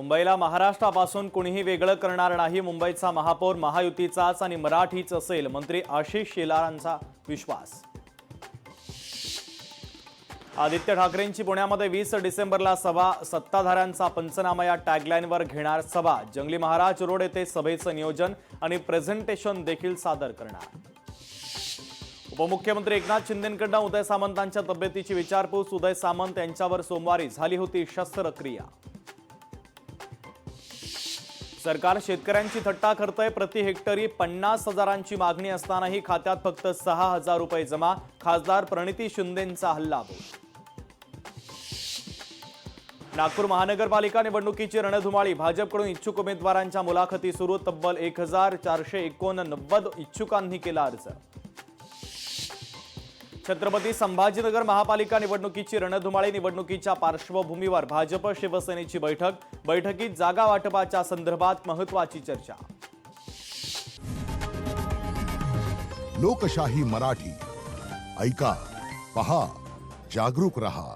मुंबईला महाराष्ट्रापासून कुणीही वेगळं करणार नाही. मुंबईचा महापौर महायुतीचाच आणि मराठीच असेल, मंत्री आशिष शेलारांचा विश्वास. आदित्य ठाकरेंची पुण्यामध्ये 20 डिसेंबरला सभा. सत्ताधाऱ्यांचा पंचनामा या टॅगलाईनवर घेणार सभा. जंगली महाराज रोड येथे सभेचं नियोजन आणि प्रेझेंटेशन देखील सादर करणार. उपमुख्यमंत्री एकनाथ शिंदेंकडून उदय सामंतांच्या तब्येतीची विचारपूस. उदय सामंत यांच्यावर सोमवारी झाली होती शस्त्रक्रिया. सरकार शेतकऱ्यांची थट्टा करतंय. प्रति हेक्टरी 50,000ची मागणी असतानाही खात्यात फक्त 6,000 रुपये जमा. खासदार प्रणिती शिंदेंचा हल्लाबोल. नागपूर महानगरपालिका निवडणुकीची रणधुमाळी. भाजपकडून इच्छुक उमेदवारांच्या मुलाखती सुरू. तब्बल 1489 इच्छुकांनी केला अर्ज. छत्रपती संभाजीनगर महापालिका निवडणुकीची रणधुमाळी. निवडणुकीच्या पार्श्वभूमीवर भाजप शिवसेनेची बैठक. बैठकीत जागा वाटपाच्या संदर्भात महत्त्वाची चर्चा. लोकशाही मराठी ऐका, पहा, जागरूक रहा.